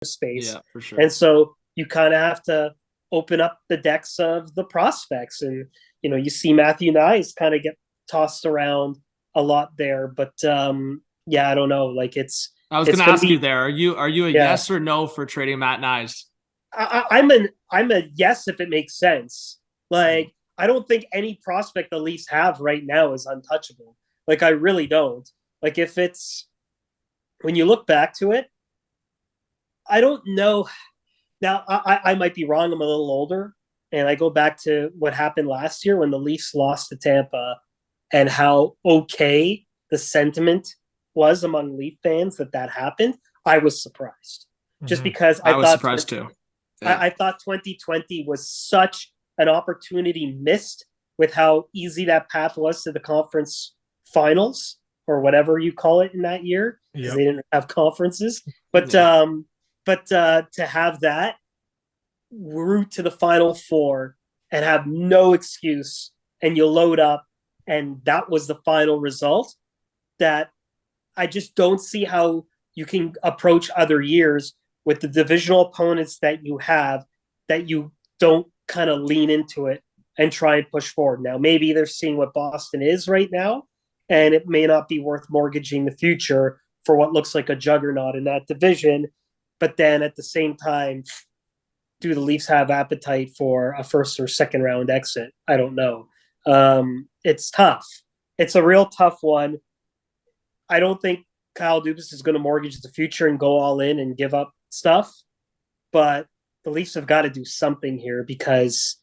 space. Yeah, for sure. And so you kind of have to open up the decks of the prospects. And, you see Matthew Nyes kind of get tossed around a lot there. But I don't know. Like I was going to ask you there. Are you a yeah. yes or no for trading Matt Nyes? I'm a yes if it makes sense. Like, I don't think any prospect the Leafs have right now is untouchable. Like, I really don't. Like, if it's when you look back to it, I don't know. Now, I might be wrong. I'm a little older, and I go back to what happened last year when the Leafs lost to Tampa, and how okay the sentiment was among Leaf fans that happened. I was surprised, just because I was surprised too. Yeah. I thought 2020 was such an opportunity missed with how easy that path was to the conference finals or whatever you call it in that year, because they didn't have conferences. But to have that route to the Final Four and have no excuse, and you load up, and that was the final result, that I just don't see how you can approach other years with the divisional opponents that you have, that you don't kind of lean into it and try and push forward. Now, maybe they're seeing what Boston is right now, and it may not be worth mortgaging the future for what looks like a juggernaut in that division. But then at the same time, do the Leafs have appetite for a first or second round exit? I don't know. It's tough. It's a real tough one. I don't think Kyle Dubas is going to mortgage the future and go all in and give up stuff, but the Leafs have got to do something here, because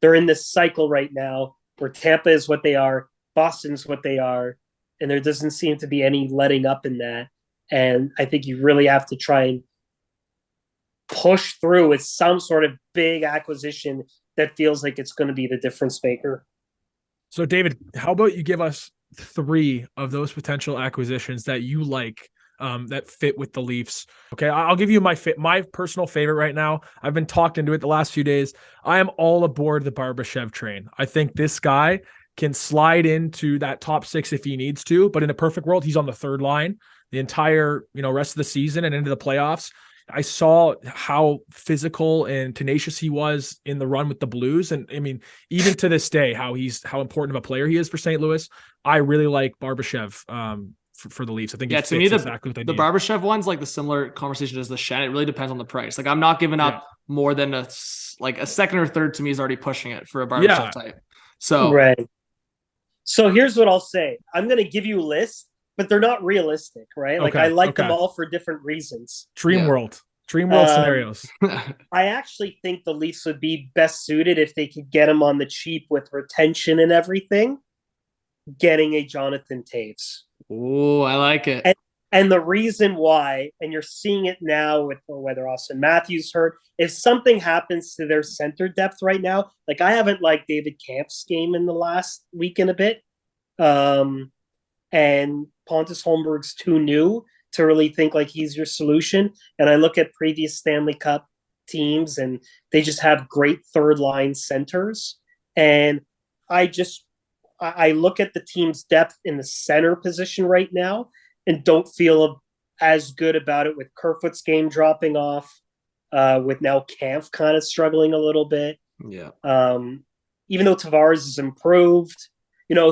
they're in this cycle right now where Tampa is what they are, Boston's what they are, and there doesn't seem to be any letting up in that. And I think you really have to try and push through with some sort of big acquisition that feels like it's going to be the difference maker. So, David, how about you give us 3 of those potential acquisitions that you like, that fit with the Leafs? Okay, I'll give you my personal favorite right now. I've been talked into it the last few days. I am all aboard the Barbashev train. I think this guy can slide into that top 6 if he needs to, but in a perfect world, he's on the third line the entire rest of the season and into the playoffs. I saw how physical and tenacious he was in the run with the Blues. And I mean, even to this day, how important of a player he is for St. Louis. I really like Barbashev for the Leafs. I think to me, exactly what they need. Barbashev one's like the similar conversation as the Shen. It really depends on the price. Like, I'm not giving up more than a second or third. To me is already pushing it for a Barbashev type. So, right. So here's what I'll say. I'm going to give you a list, but they're not realistic, right? Like, I like them all for different reasons. Dream world scenarios. I actually think the Leafs would be best suited if they could get him on the cheap with retention and everything, getting a Jonathan Toews. Oh, I like it. And the reason why, and you're seeing it now with whether Austin Matthews hurt, if something happens to their center depth right now, like, I haven't liked David Kamp's game in the last week and a bit. And Pontus Holmberg's too new to really think like he's your solution. And I look at previous Stanley Cup teams, and they just have great third line centers. And I look at the team's depth in the center position right now and don't feel as good about it, with Kerfoot's game dropping off, with now Kampf kind of struggling a little bit. Yeah. Even though Tavares has improved,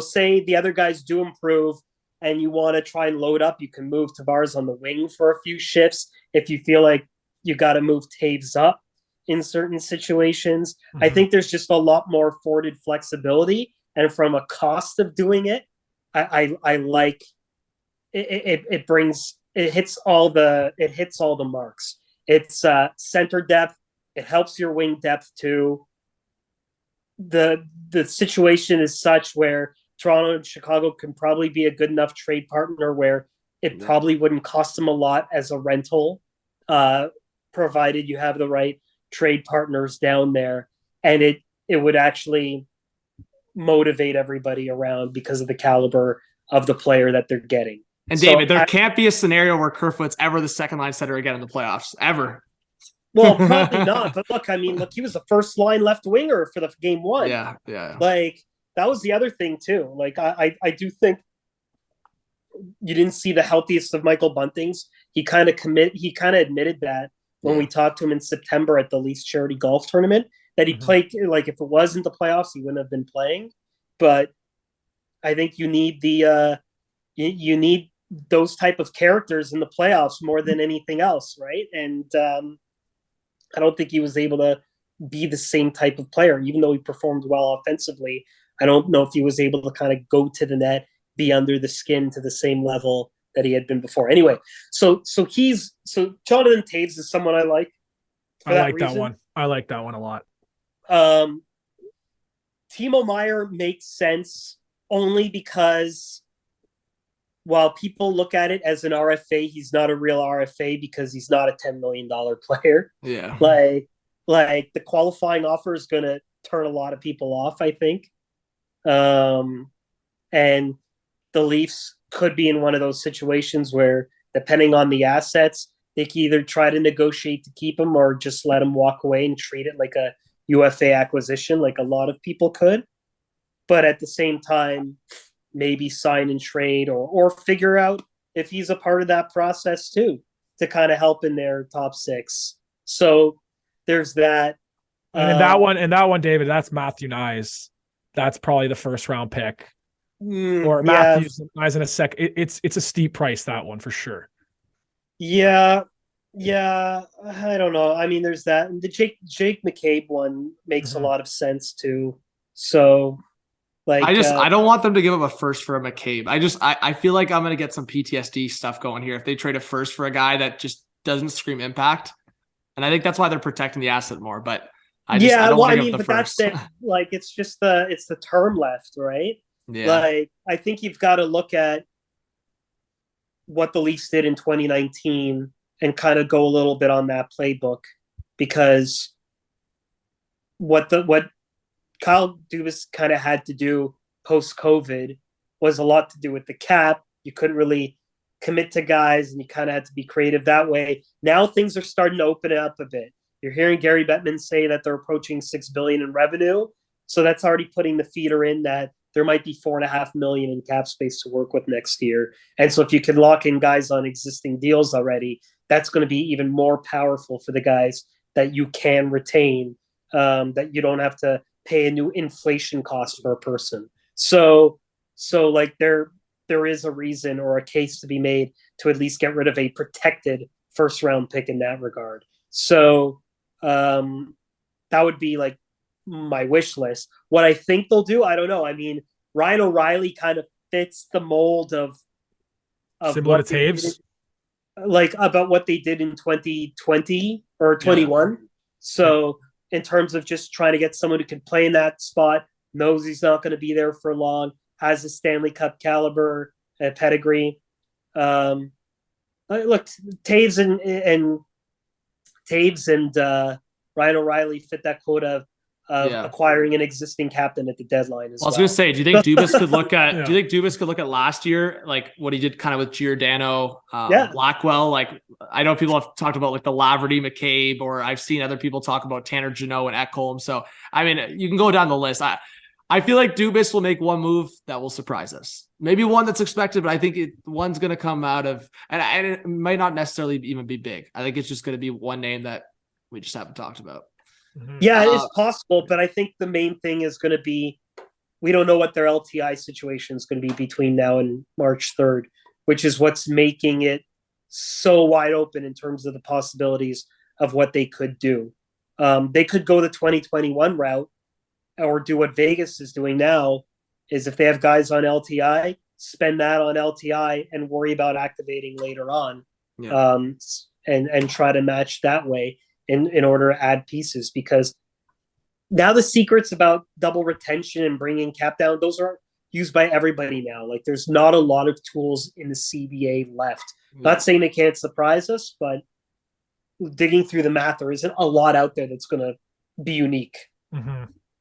say the other guys do improve, and you want to try and load up, you can move Tavares on the wing for a few shifts if you feel like you got to move Toews up in certain situations. Mm-hmm. I think there's just a lot more afforded flexibility, and from a cost of doing it, I like it. It hits all the marks. It's center depth. It helps your wing depth too. The situation is such where Toronto and Chicago can probably be a good enough trade partner where it probably wouldn't cost them a lot as a rental, provided you have the right trade partners down there. And it would actually motivate everybody around because of the caliber of the player that they're getting. And David, there can't be a scenario where Kerfoot's ever the second line center again in the playoffs, ever. Well, probably not. But look, he was the first line left winger for the game one. Yeah. Like, that was the other thing too. Like, I do think you didn't see the healthiest of Michael Buntings. He kind of admitted that when we talked to him in September at the Leafs charity golf tournament, that he played, like if it wasn't the playoffs, he wouldn't have been playing. But I think you need you need those type of characters in the playoffs more than anything else, right? And I don't think he was able to be the same type of player, even though he performed well offensively. I don't know if he was able to kind of go to the net, be under the skin to the same level that he had been before. Anyway, so Jonathan Toews is someone I like. I like that one. I like that one a lot. Timo Meier makes sense only because while people look at it as an RFA, he's not a real RFA because he's not a $10 million player. Yeah. Like the qualifying offer is going to turn a lot of people off, I think. And the Leafs could be in one of those situations where, depending on the assets, they can either try to negotiate to keep him or just let him walk away and treat it like a UFA acquisition, like a lot of people could. But at the same time, maybe sign and trade or figure out if he's a part of that process too, to kind of help in their top six. So there's that. And in that one, David, that's Matthew Nyes. That's probably the first round pick. Or Matthew Nyes in a sec. It's a steep price, that one for sure. Yeah, I don't know. I mean, there's that. The Jake McCabe one makes a lot of sense too. So, like, I don't want them to give up a first for a McCabe. I feel like I'm gonna get some PTSD stuff going here if they trade a first for a guy that just doesn't scream impact. And I think that's why they're protecting the asset more. But I don't want to give up the first. That's it. Like, it's the term left, right? Yeah. Like, I think you've got to look at what the Leafs did in 2019 and kind of go a little bit on that playbook, because what Kyle Dubas kind of had to do post-COVID was a lot to do with the cap. You couldn't really commit to guys, and you kind of had to be creative that way. Now things are starting to open up a bit. You're hearing Gary Bettman say that they're approaching $6 billion in revenue, so that's already putting the feeder in that there might be $4.5 million in cap space to work with next year. And so if you can lock in guys on existing deals already, that's going to be even more powerful for the guys that you can retain, that you don't have to pay a new inflation cost for a person. So like there is a reason or a case to be made to at least get rid of a protected first round pick in that regard. So that would be like my wish list. What I think they'll do, I don't know. I mean, Ryan O'Reilly kind of fits the mold of similar to Taves, like about what they did in 2020 or 21. Yeah. So in terms of just trying to get someone who can play in that spot, knows he's not going to be there for long, has a Stanley Cup caliber pedigree. Look, Taves and Ryan O'Reilly fit that quota of acquiring an existing captain at the deadline as well. I was going to say, do you think Dubas could look at? Do you think Dubas could look at last year, like what he did kind of with Giordano, Blackwell? Like, I know people have talked about like the Laverty, McCabe, or I've seen other people talk about Tanner Jeannot and Ekholm. So I mean, you can go down the list. I feel like Dubas will make one move that will surprise us. Maybe one that's expected, but I think one's going to come out of, and it might not necessarily even be big. I think it's just going to be one name that we just haven't talked about. Yeah, it's possible, but I think the main thing is going to be, we don't know what their LTI situation is going to be between now and March 3rd, which is what's making it so wide open in terms of the possibilities of what they could do. They could go the 2021 route, or do what Vegas is doing now, is if they have guys on LTI, spend that on LTI and worry about activating later on, and try to match that way in order to add pieces. Because now the secrets about double retention and bringing cap down, those are used by everybody now. Like, there's not a lot of tools in the CBA left. Not saying they can't surprise us, but digging through the math, there isn't a lot out there that's going to be unique.